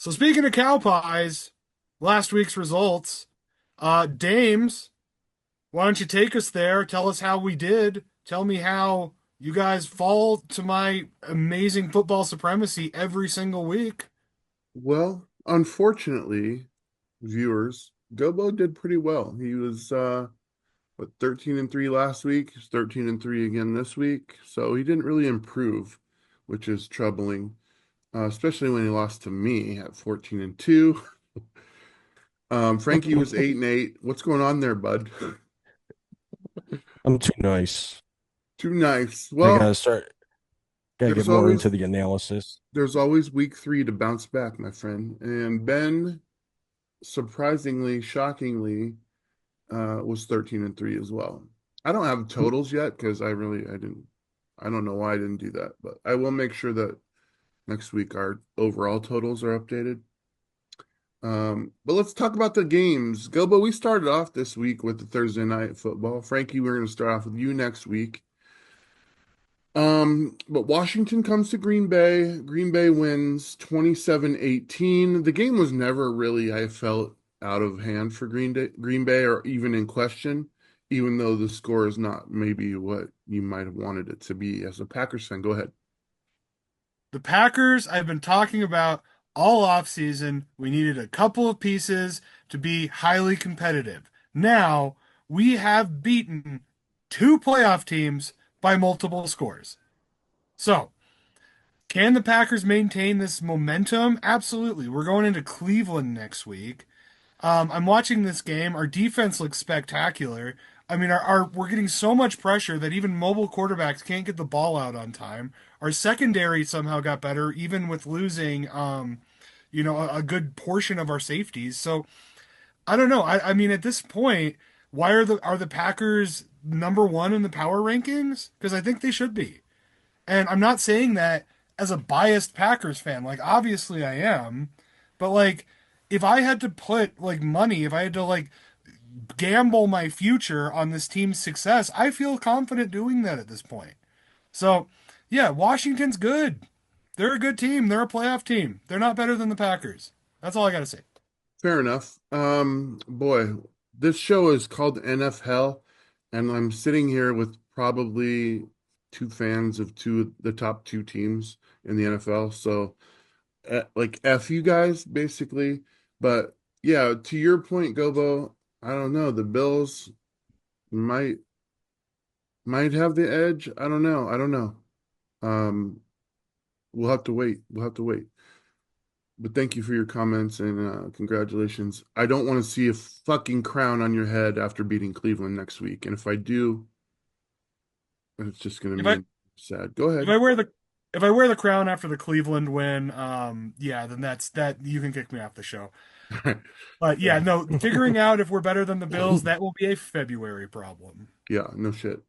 So speaking of cow pies, last week's results, Dames, why don't you take us there? Tell us how we did. Tell me how you guys fall to my amazing football supremacy every single week. Well, unfortunately, viewers, Gobo did pretty well. He was 13-3 last week. He's 13-3 again this week. So he didn't really improve, which is troubling, especially when he lost to me at 14-2. Frankie was 8-8. What's going on there, bud? Oh, Too I'm too nice. nice. I Well, gotta start, gotta get there's more into always the analysis. there's always week 3 to bounce back, my friend. And Ben, surprisingly, shockingly, was 13-3 as well. I don't have totals yet because I don't know why I didn't do that, but I will make sure that next week our overall totals are updated. But let's talk about the games. Gilbo, we started off this week with the Thursday night football. Frankie, we're going to start off with you next week. But Washington comes to Green Bay. Green Bay wins 27-18. The game was never really, I felt, out of hand for Green Bay or even in question, even though the score is not maybe what you might have wanted it to be as a Packers fan. Go ahead. The Packers, I've been talking about all offseason. We needed a couple of pieces to be highly competitive. Now, we have beaten two playoff teams by multiple scores. So, can the Packers maintain this momentum? Absolutely. We're going into Cleveland next week. I'm watching this game. Our defense looks spectacular. I mean, we're getting so much pressure that even mobile quarterbacks can't get the ball out on time. Our secondary somehow got better, even with losing, a good portion of our safeties. So I don't know. I mean, at this point, why are the Packers number one in the power rankings? Because I think they should be. And I'm not saying that as a biased Packers fan. Like, obviously I am. But, like, if I had to put, like, money, if I had to, like, gamble my future on this team's success, I feel confident doing that at this point. So, yeah, Washington's good. They're a good team. They're a playoff team. They're not better than the Packers. That's all I got to say. Fair enough. Boy, this show is called NFL, and I'm sitting here with probably two fans of two of the top two teams in the NFL. So like F you guys, basically. But yeah, to your point, Gobo, I don't know. The Bills might might have the edge. I don't know. I don't know. Um, we'll have to wait. We'll have to wait. But thank you for your comments and congratulations. I don't want to see a fucking crown on your head after beating Cleveland next week. And if I do, it's just going to If I mean sad. Go if ahead. I wear the if I wear the crown after the Cleveland win, yeah, then that's that you can kick me off the show. But yeah, no, figuring out if we're better than the Bills, that will be a February problem. Yeah, no shit.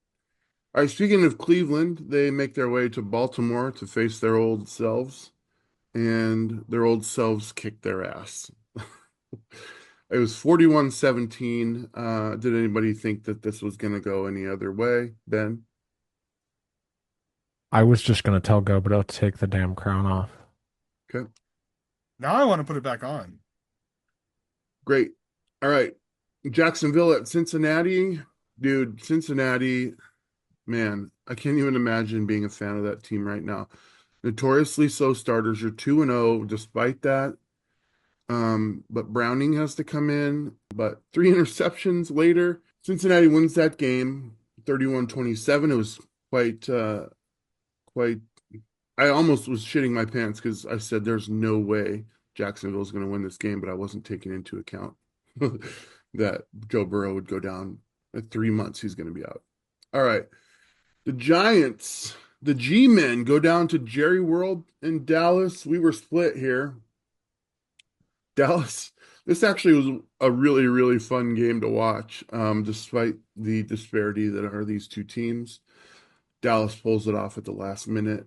All right, speaking of Cleveland, they make their way to Baltimore to face their old selves, and their old selves kick their ass. It was 41-17. Did anybody think that this was going to go any other way, Ben? I was just gonna tell Gobo to take the damn crown off. Okay, Now I want to put it back on. great. All right, Jacksonville at Cincinnati. Dude, Cincinnati, man, I can't even imagine being a fan of that team right now. Notoriously slow starters. You're 2-0 despite that. But Browning has to come in. But three interceptions later, Cincinnati wins that game 31-27. It was quite I almost was shitting my pants because I said there's no way Jacksonville's going to win this game, but I wasn't taking into account that Joe Burrow would go down at 3 months. He's going to be out. All right. The Giants, the G men go down to Jerry World in Dallas. We were split here. Dallas, this actually was a really, really fun game to watch, despite the disparity that are these two teams. Dallas pulls it off at the last minute,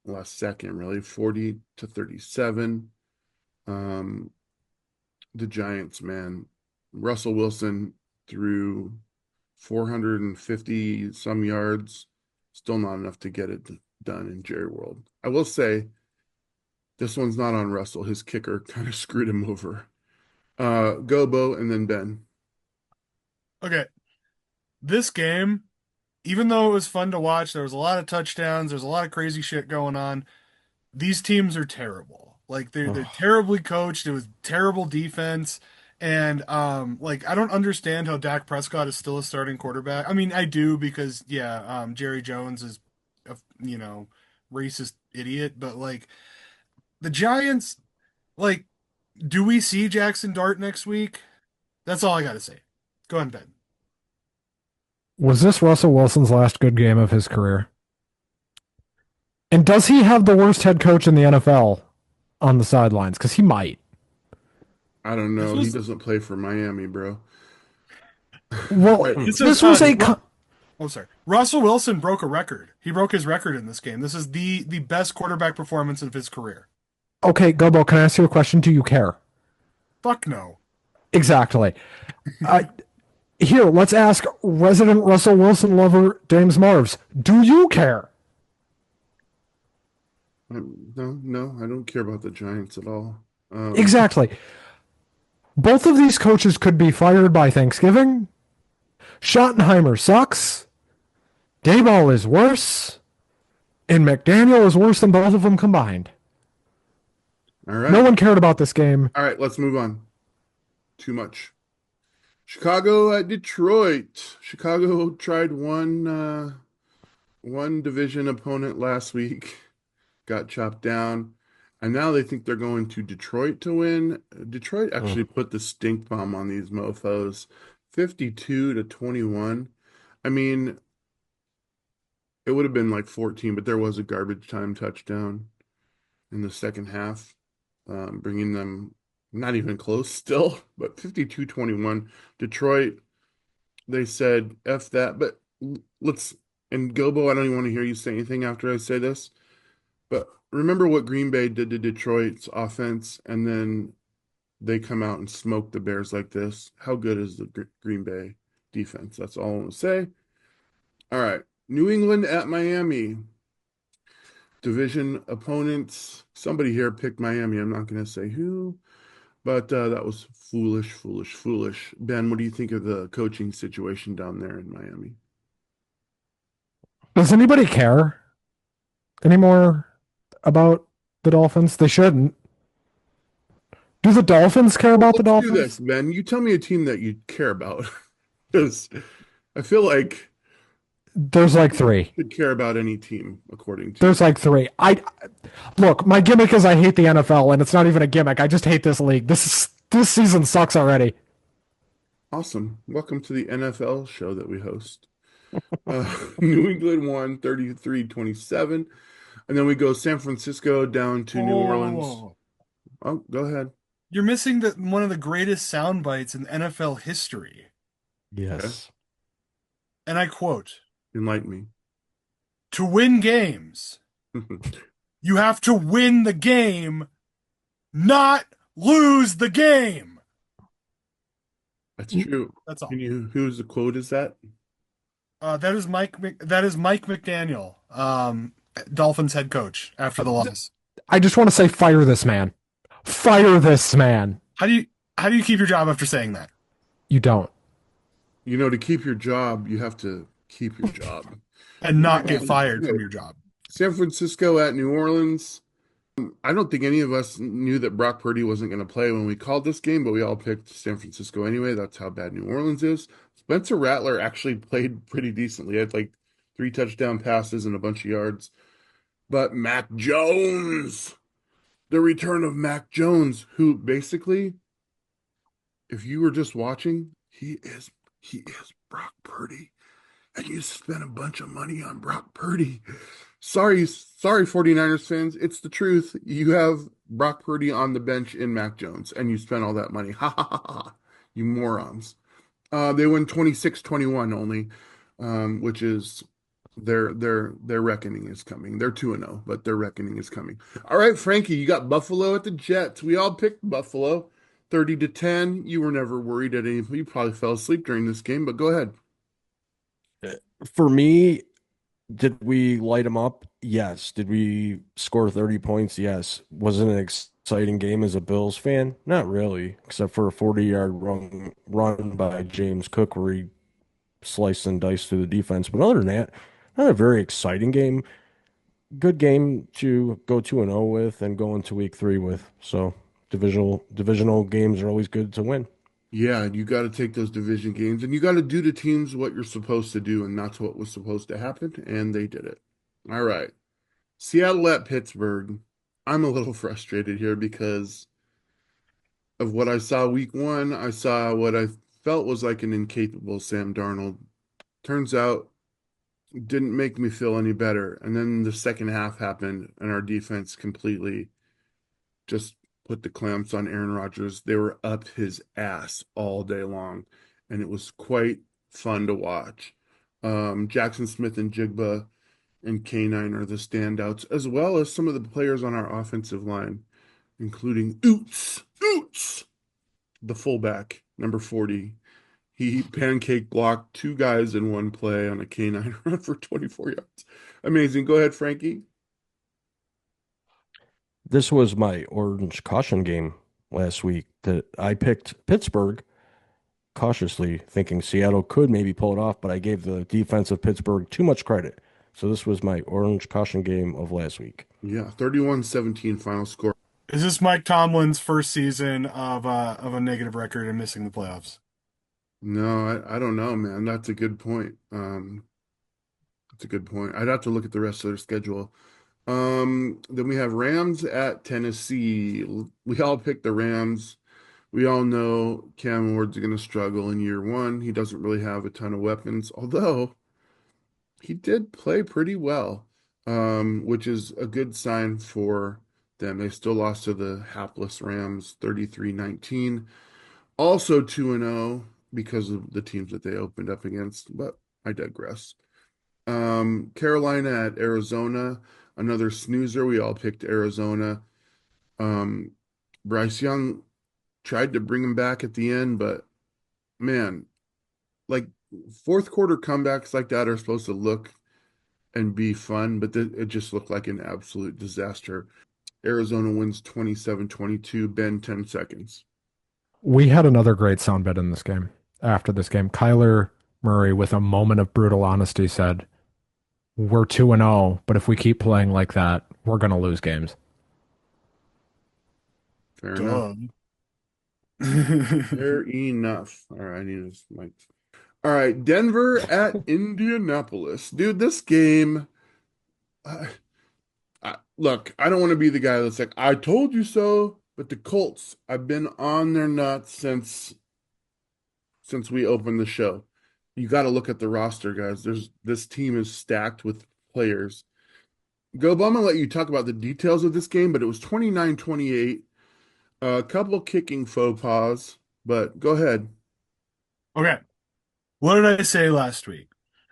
last second, really, 40-37. Um, the Giants, man, Russell Wilson threw 450 some yards, still not enough to get it done in Jerry World. I will say This one's not on Russell. His kicker kind of screwed him over. Gobo and then Ben. Okay, this game, even though it was fun to watch, there was a lot of touchdowns, there's a lot of crazy shit going on. These teams are terrible. Like they're Ugh. terribly coached. It was terrible defense. And like I don't understand how Dak Prescott is still a starting quarterback. I mean, I do because yeah, Jerry Jones is a racist idiot, but like the Giants, like do we see Jackson Dart next week? That's all I got to say. Go ahead, Ben. Was this Russell Wilson's last good game of his career? And does he have the worst head coach in the NFL on the sidelines? Because he might. I don't This know. He was doesn't play for Miami, bro. All Well, right. this is this was oh sorry. Russell Wilson broke a record. He broke his record in this game. This is the best quarterback performance of his career. okay, Gobo, can I ask you a question? Do you care? Fuck no. Exactly. Uh, Here, let's ask resident Russell Wilson lover James Marves. Do you care? No, no, I don't care about the Giants at all. Um, Exactly. Both of these coaches could be fired by Thanksgiving. Schottenheimer sucks. Dayball is worse. And McDaniel is worse than both of them combined. all No right. one cared about this game. All right, let's move on. Too much. Chicago at Detroit. Chicago tried one division opponent last week, got chopped down, and now they think they're going to Detroit to win. Detroit Mm. actually put the stink bomb on these mofos, 52-21. I mean, it would have been like 14, but there was a garbage time touchdown in the second half, bringing them not even close still, but 52-21. Detroit, they said F that, but let's, and Gobo, I don't even want to hear you say anything after I say this, but remember what Green Bay did to Detroit's offense, and then they come out and smoke the Bears like this. How good is the Green Bay defense? That's all I want to say. All right. New England at Miami. Division opponents. Somebody here picked Miami. I'm not going to say who, but that was foolish, foolish, foolish. Ben, what do you think of the coaching situation down there in Miami? Does anybody care anymore about the Dolphins? They shouldn't. Do the Dolphins care Well, about the let's do this, Dolphins? Ben. You tell me a team that you care about, because I feel like There's like three. you could care about any team, according to you. There's like three. I look, my gimmick is I hate the NFL, and it's not even a gimmick. I just hate this league. This season sucks already. Awesome. Welcome to the NFL show that we host. New England won 33-27. And then we go San Francisco down to New Orleans. Oh, Oh, go ahead. you're missing one of the greatest sound bites in NFL history. Okay. Yes. And I quote, Enlighten me. to win games, you have to win the game, not lose the game. That's true. That's all. Can you, whose quote is that? That is Mike McDaniel, Dolphins head coach after the loss. I just want to say, fire this man. Fire this man. How do you keep your job after saying that? You don't. You know, to keep your job, you have to keep your job. And not get fired from your job. San Francisco at New Orleans. I don't think any of us knew that Brock Purdy wasn't going to play when we called this game, but we all picked San Francisco anyway. That's how bad New Orleans is. Spencer Rattler actually played pretty decently. He had like 3 touchdown passes and a bunch of yards. But Mac Jones, the return of Mac Jones, who basically, if you were just watching, he is Brock Purdy. And you spent a bunch of money on Brock Purdy. Sorry, 49ers fans. It's the truth. You have Brock Purdy on the bench in Mac Jones, and you spent all that money. Ha ha ha ha. You morons. They win 26-21 only, which is their reckoning is coming. They're 2-0, but their reckoning is coming. All right, Frankie, you got Buffalo at the Jets. We all picked Buffalo 30-10. You were never worried at any. You probably fell asleep during this game, but go ahead. For me, did we light them up? Yes. Did we score 30 points? Yes. Was it an exciting game as a Bills fan? Not really, except for a 40-yard run by James Cook where he sliced and diced through the defense. But other than that, not a very exciting game. Good game to go 2-0 with and go into week three with. So divisional games are always good to win. Yeah, you got to take those division games and you got to do to teams what you're supposed to do, and that's what was supposed to happen, and they did it. All right. Seattle at Pittsburgh. I'm a little frustrated here because of what I saw week one. I saw what I felt was like an incapable Sam Darnold. Turns out didn't make me feel any better. And then the second half happened, and our defense completely just put the clamps on Aaron Rodgers. They were up his ass all day long, and it was quite fun to watch. Jackson Smith and Jigba and K9 are the standouts, as well as some of the players on our offensive line, including Oots, the fullback, number 40. He pancake blocked two guys in one play on a K9 run for 24 yards. Amazing. Go ahead, Frankie. This was my orange caution game last week that I picked Pittsburgh cautiously, thinking Seattle could maybe pull it off, but I gave the defense of Pittsburgh too much credit. So this was my orange caution game of last week. Yeah, 31-17 final score. Is this Mike Tomlin's first season of a negative record and missing the playoffs? No, I don't know, man. That's a good point. That's a good point. I'd have to look at the rest of their schedule. Then we have Rams at Tennessee. We all picked the Rams. We all know Cam Ward's going to struggle in year one. He doesn't really have a ton of weapons, although he did play pretty well, which is a good sign for them. They still lost to the hapless Rams 33-19. Also 2-0 because of the teams that they opened up against, but I digress. Carolina at Arizona, another snoozer. We all picked Arizona. Um, Bryce Young tried to bring him back at the end, but man, like fourth quarter comebacks like that are supposed to look and be fun, but it just looked like an absolute disaster. Arizona wins 27-22. Ben, 10 seconds. We had another great sound bit in this game. After this game, Kyler Murray, with a moment of brutal honesty, said, "We're 2-0, but if we keep playing like that, we're going to lose games." Fair enough. Duh. Fair enough. All right, I need this mic. All right, Denver at Indianapolis. Dude, this game, uh, look, I don't want to be the guy that's like, I told you so, but the Colts, I've been on their nuts since we opened the show. You got to look at the roster, guys. This team is stacked with players. Go, I'm gonna let you talk about the details of this game, but it was 29-28. A couple kicking faux pas, but go ahead. Okay. What did I say last week?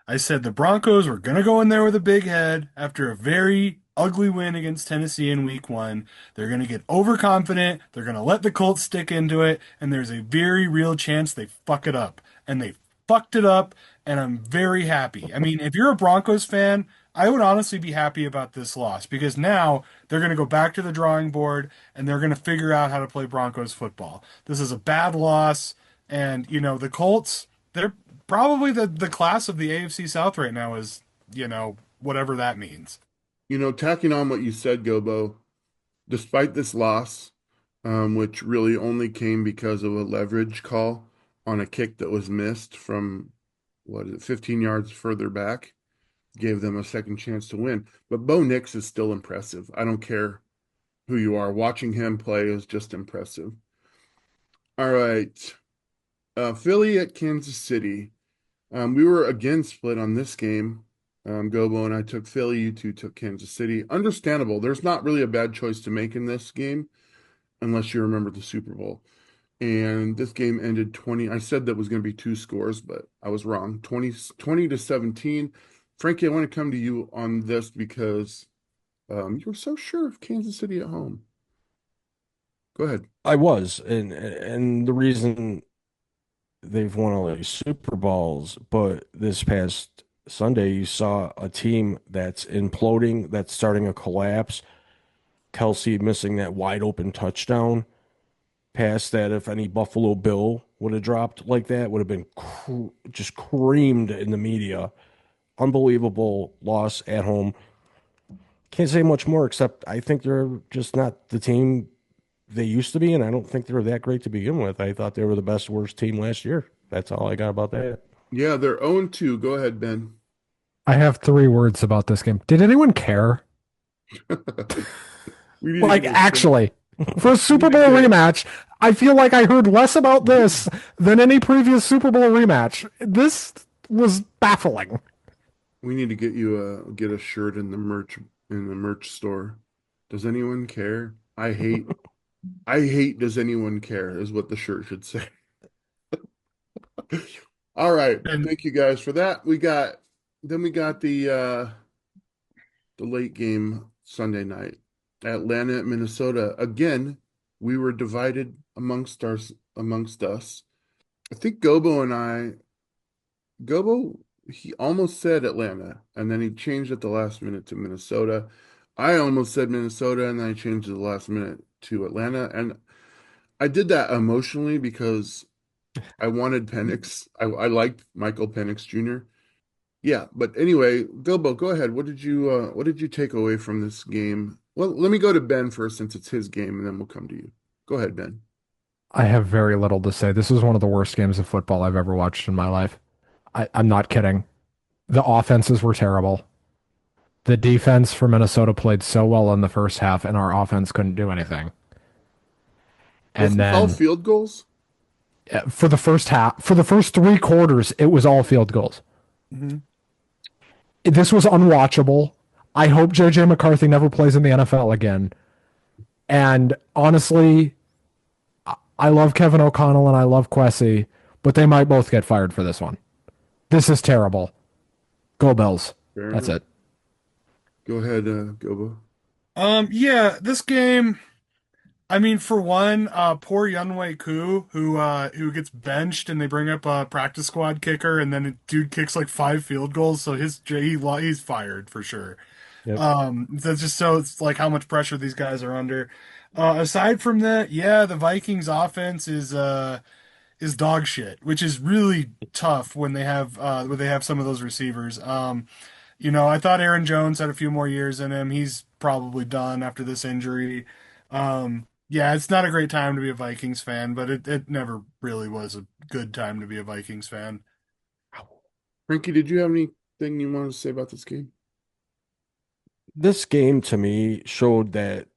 I said the Broncos were going to go in there with a big head after a very ugly win against Tennessee in week one. They're going to get overconfident. They're going to let the Colts stick into it. And there's a very real chance they fuck it up. And they fucked it up. And I'm very happy. I mean, if you're a Broncos fan, I would honestly be happy about this loss because now they're going to go back to the drawing board and they're going to figure out how to play Broncos football. This is a bad loss. And, the Colts, they're probably the class of the AFC South right now is, whatever that means. Tacking on what you said, Gobo, despite this loss, which really only came because of a leverage call on a kick that was missed from, what is it, 15 yards further back, gave them a second chance to win. But Bo Nix is still impressive. I don't care who you are. Watching him play is just impressive. All right. Philly at Kansas City. We were again split on this game. Gobo and I took Philly. You two took Kansas City. Understandable. There's not really a bad choice to make in this game unless you remember the Super Bowl. And this game ended 20. I said that was going to be two scores, but I was wrong. 20-17. Frankie, I want to come to you on this because you were so sure of Kansas City at home. Go ahead. I was, and the reason they've won all these Super Bowls, but this past Sunday, you saw a team that's imploding, that's starting a collapse. Kelsey missing that wide open touchdown pass that if any Buffalo Bill would have dropped like that, would have been just creamed in the media. Unbelievable loss at home. Can't say much more except I think they're just not the team they used to be, and I don't think they were that great to begin with. I thought they were the best worst team last year. That's all I got about that. Yeah, they're 0-2. Go ahead, Ben. I have three words about this game. Did anyone care? We need to Like, get a shirt. actually, for a We Super need to Bowl get rematch, I feel like I heard less about this than any previous Super Bowl rematch. This was baffling. we need to get you get a shirt in the merch store. Does anyone care? I hate does anyone care is what the shirt should say. All right. And Thank you guys for that. We got the late game Sunday night. Atlanta at Minnesota. Again, we were divided amongst us. I think Gobo, he almost said Atlanta, and then he changed at the last minute to Minnesota. I almost said Minnesota, and then I changed at the last minute to Atlanta. And I did that emotionally because I wanted Penix. I liked Michael Penix Jr. Yeah, but anyway, Bilbo, go ahead. What did you take away from this game? Well, let me go to Ben first since it's his game, and then we'll come to you. Go ahead, Ben. I have very little to say. This was one of the worst games of football I've ever watched in my life. I'm not kidding. The offenses were terrible. The defense for Minnesota played so well in the first half, and our offense couldn't do anything. Was And this all then field goals? for the first half, for the first three quarters, it was all field goals. mhm. This was unwatchable. I hope JJ McCarthy never plays in the NFL again. And honestly, I love Kevin O'Connell and I love Quessy, but they might both get fired for this one. This is terrible. Go Bills. Fair That's enough. it. Go ahead, Gobo. Yeah, this game. I mean, for one, poor Yunwei Koo, who gets benched, and they bring up a practice squad kicker, and then a dude kicks like five field goals, so he's fired for sure. Yep. That's just so it's like how much pressure these guys are under. Aside from that, yeah, the Vikings offense is dog shit, which is really tough when they have some of those receivers. I thought Aaron Jones had a few more years in him. He's probably done after this injury. Yeah, it's not a great time to be a Vikings fan, but it never really was a good time to be a Vikings fan. Frankie, did you have anything you wanted to say about this game? This game to me showed that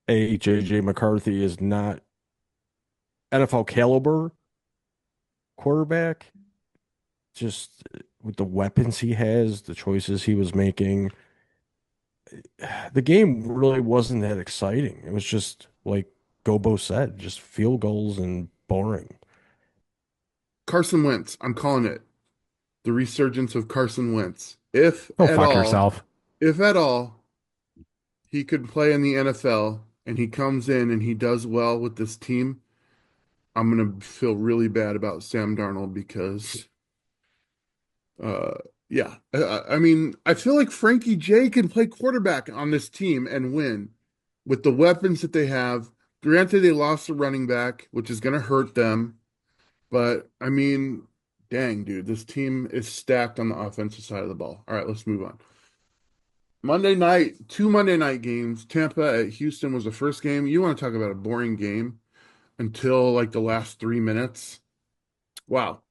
JJ McCarthy is not NFL caliber quarterback. Just with the weapons he has, the choices he was making, the game really wasn't that exciting. It was just like Gobo said, just field goals and boring. Carson Wentz. I'm calling it the resurgence of Carson Wentz. If Go at fuck all, yourself. if at all, he could play in the NFL and he comes in and he does well with this team, I'm gonna feel really bad about Sam Darnold because uh yeah. I mean, I feel like Frankie J can play quarterback on this team and win with the weapons that they have. Granted, they lost a running back, which is gonna hurt them, but I mean, dang, dude, this team is stacked on the offensive side of the ball. All right, let's move on. Monday night, two Monday night games. Tampa at Houston was the first game. You want to talk about a boring game until like the last 3 minutes. Wow.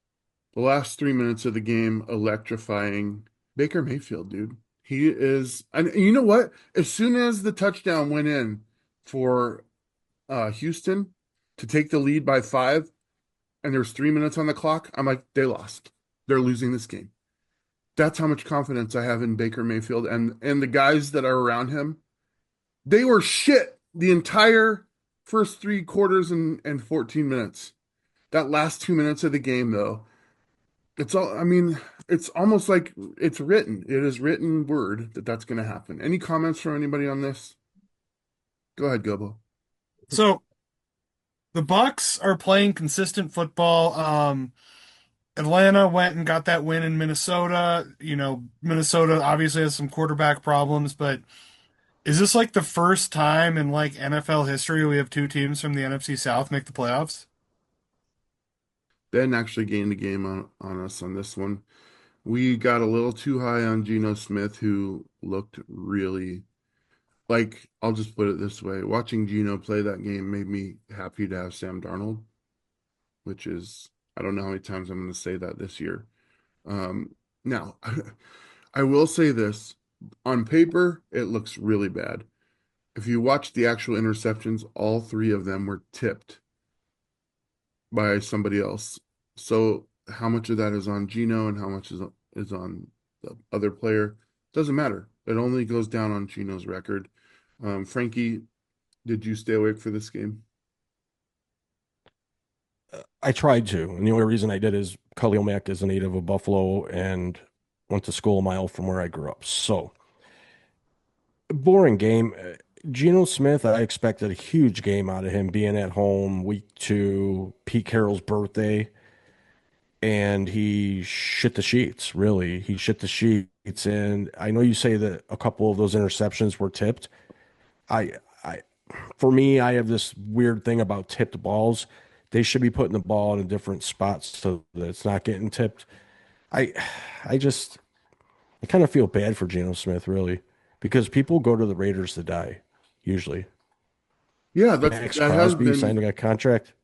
The last 3 minutes of the game, electrifying. Baker Mayfield, dude. He is, and you know what? As soon as the touchdown went in for Houston to take the lead by 5, and there's 3 minutes on the clock, I'm like, they lost. They're losing this game. That's how much confidence I have in Baker Mayfield and the guys that are around him. They were shit the entire first three quarters and 14 minutes. That last 2 minutes of the game, though, it's all, I mean, it's almost like it's written. It is written word that that's going to happen. Any comments from anybody on this? Go ahead, Gobo. So the Bucks are playing consistent football. Atlanta went and got that win in Minnesota. Minnesota obviously has some quarterback problems, but is this like the first time in like NFL history we have two teams from the NFC South make the playoffs? Ben actually gained a game on us on this one. We got a little too high on Geno Smith, who looked really like, I'll just put it this way. Watching Geno play that game made me happy to have Sam Darnold, which is, I don't know how many times I'm going to say that this year. Now, I will say this. On paper, it looks really bad. If you watch the actual interceptions, all three of them were tipped by somebody else. So how much of that is on Geno and how much is on the other player? Doesn't matter. It only goes down on Geno's record. Frankie, did you stay awake for this game? I tried to, and the only reason I did is Khalil Mack is a native of Buffalo and went to school a mile from where I grew up. So boring game. Geno Smith, I expected a huge game out of him being at home week two, Pete Carroll's birthday, and he shit the sheets, really. He shit the sheets. And I know you say that a couple of those interceptions were tipped. I for me, I have this weird thing about tipped balls. They should be putting the ball in a different spot so that it's not getting tipped. I I just I kind of feel bad for Geno Smith, really, because people go to the Raiders to die, usually. Yeah, Max Crosby signing a contract.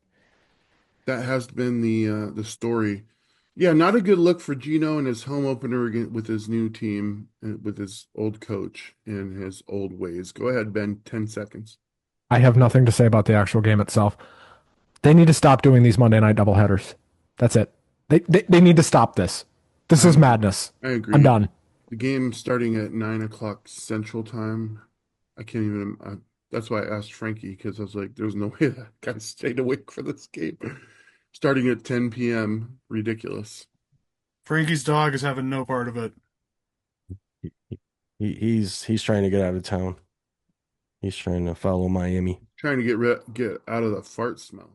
that has been the story. Yeah, not a good look for Gino in his home opener with his new team, with his old coach and his old ways. Go ahead, Ben. 10 seconds. I have nothing to say about the actual game itself. They need to stop doing these Monday night doubleheaders. That's it. They need to stop this. This is I madness. I I'm agree. done. The game starting at 9 o'clock Central Time. I can't even. That's why I asked Frankie, because I was like, "There's no way that guy stayed awake for this game." Starting at 10 p.m. Ridiculous. Frankie's dog is having no part of it. He's trying to get out of town. He's trying to follow Miami. Trying to get out of the fart smell.